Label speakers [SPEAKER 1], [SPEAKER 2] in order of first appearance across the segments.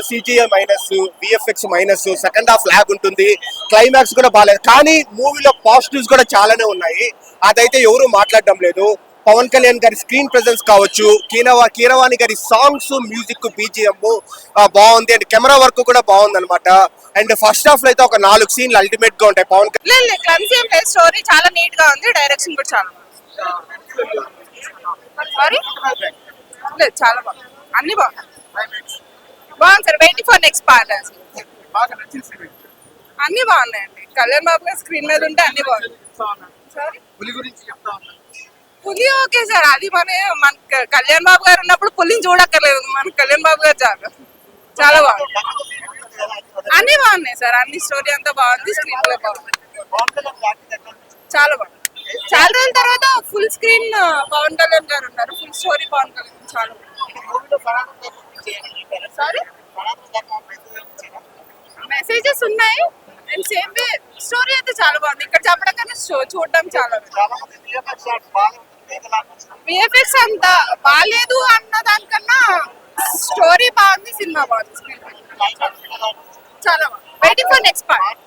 [SPEAKER 1] CGI minus, VFX minus, second half lag ఉంటుంది, climax కూడా బాగాలేదు. కానీ మూవీలో పాజిటివ్స్ కూడా చాలానే ఉన్నాయి, అదైతే ఎవరు మాట్లాడడం లేదు. పవన్ కళ్యాణ్ గారి స్క్రీన్ ప్రెజెన్స్ కావచ్చు, కీరవాణి గారి సాంగ్స్, మ్యూజిక్, బీజిఎం బాగుంది. అండ్ కెమెరా వర్క్ కూడా బాగుంది అనమాట. అండ్ ఫస్ట్ హాఫ్ లో అయితే ఒక 4 సీన్లు అల్టిమేట్ గా ఉంటాయి. పవన్
[SPEAKER 2] కళ్యాణ్ స్టోరీ చాలా నీట్ గా ఉంది, డైరెక్షన్ కూడా చాలా సారీ లేదు చాలా బాగుంది, అన్ని బాగుంది sir. Waiting for next part. అన్ని బాగున్నాయండి. కళ్యాణ్ బాబు గారు స్క్రీన్ మీద ఉంటే అన్ని బాగుంది. సారీ పులి ఓకే సార్, అది మన కళ్యాణ్ బాబు గారు ఉన్నప్పుడు పులిని చూడక్కర్లేదు, మన కళ్యాణ్ బాబు గారు చాలా బాగుంది. అన్ని బాగున్నాయి సార్, అన్ని స్టోరీ అంతా బాగుంది, స్క్రీన్ ప్లే బాగుంది, చాలా బాగుంది. చాలా రోజుల తర్వాత ఫుల్ స్క్రీన్ పవన్ కళ్యాణ్ గారు ఉన్నారు, ఫుల్ స్టోరీ పవన్ కళ్యాణ్ చాలా బాగుంది. సారీ మెసేజెస్ ఉన్నాయి అండ్ సేమ్ వే స్టోరీ అయితే చాలా బాగుంది. ఇక్కడ చెప్పడం కన్నా చూడడం చాలా విఎఫ్ఎక్స్ అంత బాగాలేదు అన్న దానికన్నా స్టోరీ బాగుంది, సినిమా బాగుంది, చాలా బాగుంది. Waiting for next part.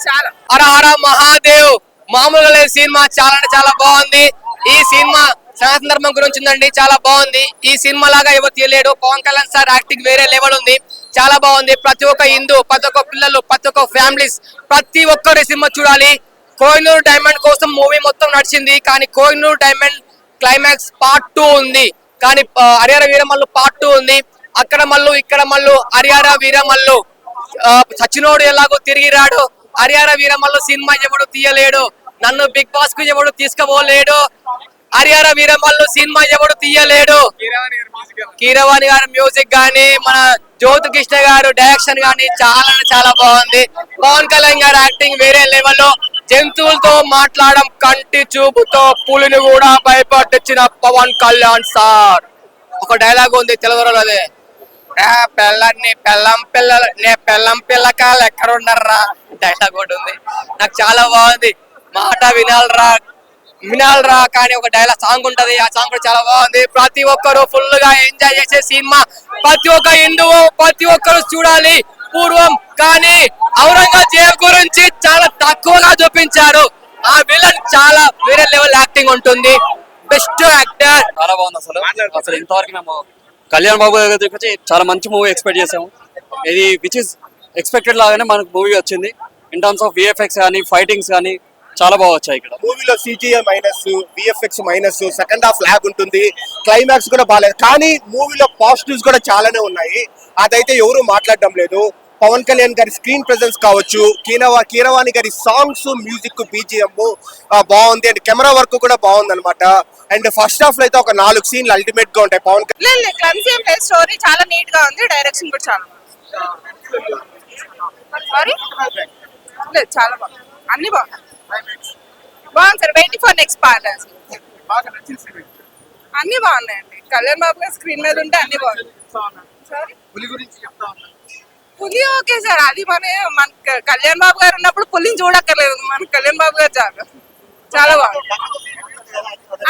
[SPEAKER 2] చాలా
[SPEAKER 3] హర మహాదేవ్. మామూలుగా లేదు సినిమా, చాలా అంటే చాలా బాగుంది. ఈ సినిమా సనాతన ధర్మం గురించి ఉందండి, చాలా బాగుంది. ఈ సినిమా లాగా ఎవరు తీయలేడు. పవన్ కళ్యాణ్ సార్ యాక్టింగ్ వేరే లెవెల్ ఉంది, చాలా బాగుంది. ప్రతి ఒక్క హిందూ, ప్రతి ఒక్క పిల్లలు, ప్రతి ఒక్క ఫ్యామిలీస్, ప్రతి ఒక్కరు సినిమా చూడాలి. కోహినూర్ డైమండ్ కోసం మూవీ మొత్తం నడిచింది, కానీ కోహినూర్ డైమండ్ క్లైమాక్స్ పార్ట్ 2 ఉంది, కానీ హరిహర వీరమల్లు పార్ట్ 2 ఉంది. అక్కడ మల్లు ఇక్కడ మల్లు, హరిహర వీరమల్లు సచినోడు ఎలాగో తిరిగి రాడు. హరిహర వీరమల్లు సినిమా ఎవడు తీయలేడు, నన్ను బిగ్ బాస్ కు ఎవడు తీసుకుపోలేడు. హరిహర వీరమల్లు సినిమా ఎవడు తీయలేడు. కీరవాణి గారి మ్యూజిక్ గానీ, మన జ్యోతి కృష్ణ గారు డైరెక్షన్ గానీ చాలా చాలా బాగుంది. పవన్ కళ్యాణ్ గారు యాక్టింగ్ వేరే లెవెల్లో. జంతువులతో మాట్లాడడం, కంటి చూపుతో పులిని కూడా భయపట్టించిన పవన్ కళ్యాణ్ సార్. ఒక డైలాగ్ ఉంది తెలుగులో, అదే పెళ్ళం పిల్లకాయలు ఎక్కడ ఉన్నారా డైలాగ్ ఒకటి ఉంది. నాకు చాలా బాగుంది. మాట వినాలరా కానీ ఒక డైలాగ్ సాంగ్ ఉంటది, ఆ సాంగ్ కూడా చాలా బాగుంది. ప్రతి ఒక్కరు ఫుల్ గా ఎంజాయ్ చేసే సినిమా, ప్రతి ఒక్క హిందువు ప్రతి ఒక్కరు చూడాలి. పూర్వం కానీ ఔరంగజేబ్ గురించి చాలా తక్కువగా చూపించారు. ఆ విలన్ చాలా వేరే లెవెల్ యాక్టింగ్ ఉంటుంది. బెస్ట్ యాక్టర్,
[SPEAKER 4] చాలా బాగుంది. అసలు ఇంతవరకు మేము కళ్యాణ్ బాబు దగ్గర చాలా మంచి మూవీ ఎక్స్పెక్ట్ చేసాము. ఇది విచ్ ఇస్ ఎక్స్పెక్టెడ్ లాగానే మనకు మూవీ వచ్చింది. ఇన్ టర్మ్స్ ఆఫ్ విఎఫ్ఎక్స్ కానీ, ఫైటింగ్స్ కానీ చాలా బాగా వచ్చాయి. ఇక్కడ
[SPEAKER 1] మూవీలో CGI minus, VFX minus, second half lag ఉంటుంది, క్లైమాక్స్ కూడా బాగాలేదు. కానీ మూవీలో పాజిటివ్స్ కూడా చాలానే ఉన్నాయి, అదైతే ఎవరు మాట్లాడడం లేదు. పవన్ కళ్యాణ్ గారి స్క్రీన్ ప్రెజెన్స్ కావచ్చు, కీరవాణి గారి సాంగ్స్, మ్యూజిక్, బీజిఎం బాగుంది. అండ్ కెమెరా వర్క్ కూడా బాగుంది అనమాట. అండ్ ఫస్ట్ హాఫ్ లో అయితే ఒక 4 సీన్లు అల్టిమేట్ గా ఉంటాయి. పవన్
[SPEAKER 2] కళ్యాణ్ స్టోరీ చాలా నీట్ గా ఉంది, డైరెక్షన్ కూడా చాలా సారీ లేదు చాలా బాగుంది, అన్ని బాగుంది sir. Waiting for next part. అన్ని బాగున్నాయండి. కళ్యాణ్ బాబు గారు స్క్రీన్ మీద ఉంటే అన్ని బాగుంది. సారీ పులి ఓకే సార్, అది మన కళ్యాణ్ బాబు గారు ఉన్నప్పుడు పులిని చూడక్కర్లేదు, మన కళ్యాణ్ బాబు గారు చాలా బాగుంది.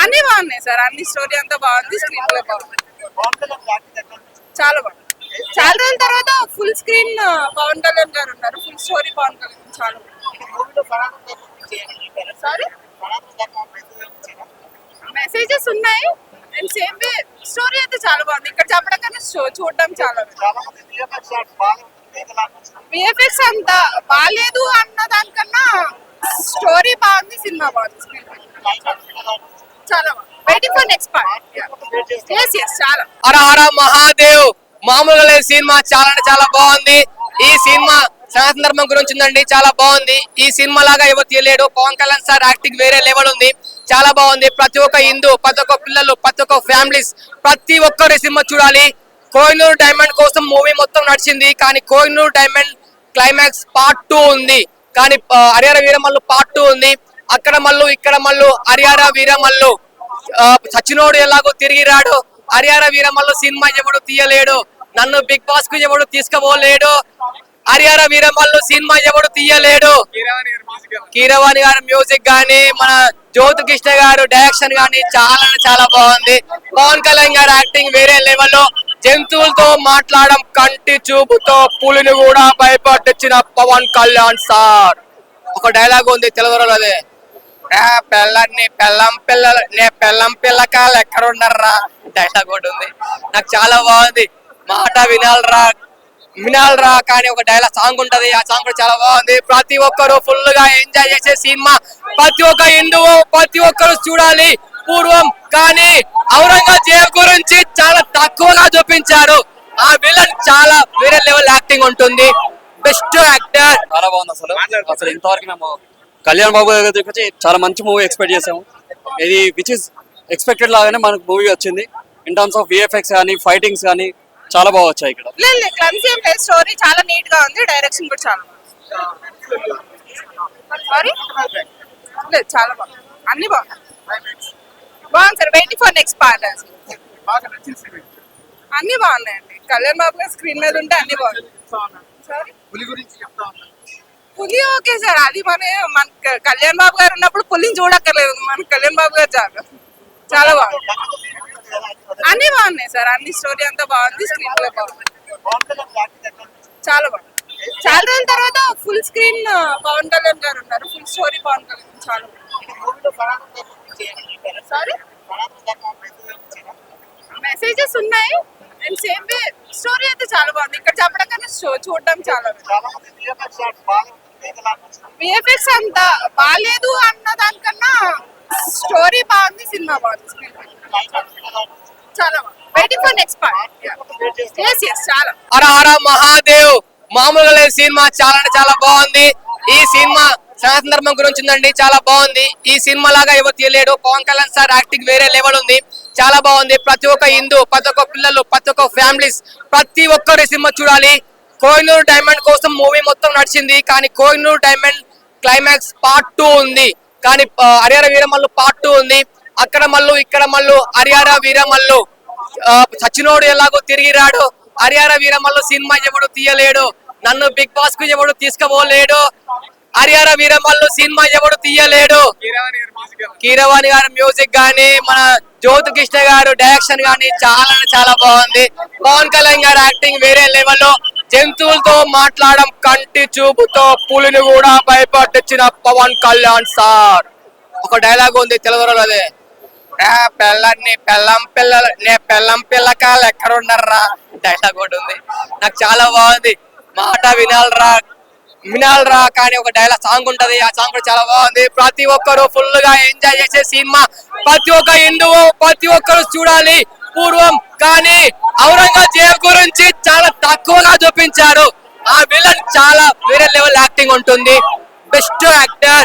[SPEAKER 2] అన్ని బాగున్నాయి సార్, అన్ని స్టోరీ అంతా బాగుంది, స్క్రీన్ ప్లే బాగుంది, చాలా బాగుంది. చాలా రోజుల తర్వాత ఫుల్ స్క్రీన్ పవన్ కళ్యాణ్ గారు ఉన్నారు, ఫుల్ స్టోరీ పవన్ కళ్యాణ్ చాలా బాగుంది. సారీ మెసేజెస్ ఉన్నాయి అండ్ సేమ్ వే స్టోరీ అయితే చాలా బాగుంది. ఇక్కడ చెప్పడం కన్నా చూడడం చాలా విఎఫ్ఎక్స్ అంత బాగాలేదు అన్న దానికన్నా స్టోరీ బాగుంది, సినిమా బాగుంది, చాలా బాగుంది. Waiting for next part. చాలా
[SPEAKER 3] హర మహాదేవ్. మామూలుగా లేదు సినిమా, చాలా అంటే చాలా బాగుంది. ఈ సినిమా సనాతన ధర్మం గురించి ఉందండి, చాలా బాగుంది. ఈ సినిమా లాగా ఎవరు తీయలేడు. పవన్ కళ్యాణ్ సార్ యాక్టింగ్ వేరే లెవెల్ ఉంది, చాలా బాగుంది. ప్రతి ఒక్క హిందూ, ప్రతి ఒక్క పిల్లలు, ప్రతి ఒక్క ఫ్యామిలీస్, ప్రతి ఒక్కరు సినిమా చూడాలి. కోహినూర్ డైమండ్ కోసం మూవీ మొత్తం నడిచింది, కానీ కోహినూర్ డైమండ్ క్లైమాక్స్ పార్ట్ 2 ఉంది, కానీ హరిహర వీరమల్లు పార్ట్ 2 ఉంది. అక్కడ మల్లు ఇక్కడ మల్లు, హరిహర వీరమల్లు సచినోడు ఎలాగో తిరిగి రాడు. హరిహర వీరమల్లు సినిమా ఎవడు తీయలేడు, నన్ను బిగ్ బాస్ కు ఎవడు తీసుకుపోలేడు. హరిహర వీరమల్లు సినిమా ఎవడు తీయలేడు. కీరవాణి గారి మ్యూజిక్ గానీ, మన జ్యోతి కృష్ణ గారు డైరెక్షన్ గానీ చాలా చాలా బాగుంది. పవన్ కళ్యాణ్ గారు యాక్టింగ్ వేరే లెవెల్లో. జంతువులతో మాట్లాడడం కంటి చూపుతో పులిని కూడా భయపట్టించిన పవన్ కళ్యాణ్ సార్. ఒక డైలాగ్ ఉంది తెలుగులో, అదే పెళ్ళని పెళ్ళం పిల్లకాయలు ఎక్కడ ఉన్నారా డైలాగ్ ఒకటి ఉంది. నాకు చాలా బాగుంది. మాట వినాలరా కానీ ఒక డైలాగ్ సాంగ్ ఉంటది, ఆ సాంగ్ కూడా చాలా బాగుంది. ప్రతి ఒక్కరు ఫుల్ గా ఎంజాయ్ చేసే సినిమా. ప్రతి ఒక్క హిందువు ప్రతి ఒక్కరు చూడాలి. పూర్వం కానీ ఔరంగజేబ్ గురించి చాలా తక్కువగా చూపించారు. ఆ విలన్ చాలా వేరే లెవెల్ యాక్టింగ్ ఉంటుంది. Best actor.
[SPEAKER 4] చాలా బాగుంది. అసలు ఇంతవరకు మేము కళ్యాణ్ బాబు గారి దగ్గరికి వచ్చి చాలా మంచి మూవీ ఎక్స్పెక్ట్ చేసాము. ఇది విచ్ ఇస్ ఎక్స్పెక్టెడ్ లాగానే మనకు మూవీ వచ్చింది. ఇన్ టర్మ్స్ ఆఫ్ విఎఫ్ఎక్స్ కానీ ఫైటింగ్స్ కానీ చాలా బాగా వచ్చాయి ఇక్కడ.
[SPEAKER 2] లేదు క్లమ్సీ ఏం లేదు, స్టోరీ చాలా నీట్ గా ఉంది, డైరెక్షన్ కూడా చాలా సారీ లేదు చాలా బాగుంది, అన్ని బాగుంది sir. Waiting for next part. అన్ని బాగున్నాయండి. కళ్యాణ్ బాబు గారు స్క్రీన్ మీద ఉంటే అన్ని బాగుంది. సారీ పులి ఓకే సార్, అది మన కళ్యాణ్ బాబు గారు ఉన్నప్పుడు పులిని చూడక్కర్లేదు, మన కళ్యాణ్ బాబు గారు చాలా బాగుంది. అన్ని బాగున్నాయి సార్, అన్ని స్టోరీ అంతా బాగుంది, స్క్రీన్ ప్లే బాగుంది, చాలా బాగుంది. చాలా రోజుల తర్వాత ఫుల్ స్క్రీన్ పవన్ కళ్యాణ్ గారు ఉన్నారు, ఫుల్ స్టోరీ పవన్ కళ్యాణ్ చాలా సారీ మెసేజెస్ ఉన్నాయి అండ్ సేమ్ వే స్టోరీ అయితే చాలా బాగుంది. ఇక్కడ చెప్పడం కన్నా చూడడం చాలా విఎఫ్ఎక్స్ అంత బాగాలేదు అన్న దానికన్నా స్టోరీ బాగుంది, సినిమా బాగుంది, స్క్రీన్ చాలా బాగుంది. Waiting for next part. చాలా
[SPEAKER 3] హర హర మహాదేవ్. మామూలుగా లేదు సినిమా, చాలా అంటే చాలా బాగుంది. ఈ సినిమా సనాతన ధర్మం గురించి ఉందండి, చాలా బాగుంది. ఈ సినిమా లాగా ఎవరు తీయలేడు. పవన్ కళ్యాణ్ సార్ యాక్టింగ్ వేరే లెవెల్ ఉంది, చాలా బాగుంది. ప్రతి ఒక్క హిందూ, ప్రతి ఒక్క పిల్లలు, ప్రతి ఒక్క ఫ్యామిలీస్, ప్రతి ఒక్కరు సినిమా చూడాలి. కోహినూర్ డైమండ్ కోసం మూవీ మొత్తం నడిచింది, కానీ కోహినూర్ డైమండ్ క్లైమాక్స్ పార్ట్ 2 ఉంది, కానీ హరిహర వీరమల్లు పార్ట్ 2 ఉంది. అక్కడ మల్లు ఇక్కడ మల్లు హరిహర వీరమల్లు సచినోడు ఎలాగో తిరిగి రాడు. హరిహర వీరమల్లు సినిమా ఎవడు తీయలేడు, నన్ను బిగ్ బాస్ కు ఎవడు తీసుకుపోలేడు. హరిహర వీరమల్లు సినిమా ఎవడు తీయలేడు. కీరవాణి గారి మ్యూజిక్ గానీ, మన జ్యోతి కృష్ణ గారు డైరెక్షన్ గానీ చాలా అంటే చాలా బాగుంది. పవన్ కళ్యాణ్ గారు యాక్టింగ్ వేరే లెవెల్. జంతువులతో మాట్లాడడం కంటి చూపుతో పులిని కూడా భయపట్టించిన పవన్ కళ్యాణ్ సార్. ఒక డైలాగ్ ఉంది తెలుగులో, అదే పెళ్ళని పెళ్ళం పిల్లకాయలు ఎక్కడ ఉన్నారా డైలాగ్ ఒకటి ఉంది. నాకు చాలా బాగుంది. మాట వినాలరా కానీ ఒక డైలాగ్ సాంగ్ ఉంటది, ఆ సాంగ్ కూడా చాలా బాగుంది. ప్రతి ఒక్కరు ఫుల్ గా ఎంజాయ్ చేసే సినిమా. ప్రతి ఒక్క హిందువు ప్రతి ఒక్కరు చూడాలి. పూర్వం కానీ ఔరంగజేబ్ గురించి చాలా తక్కువగా చూపించారు. ఆ విలన్ చాలా వేరే లెవెల్ యాక్టింగ్ ఉంటుంది. Best actor.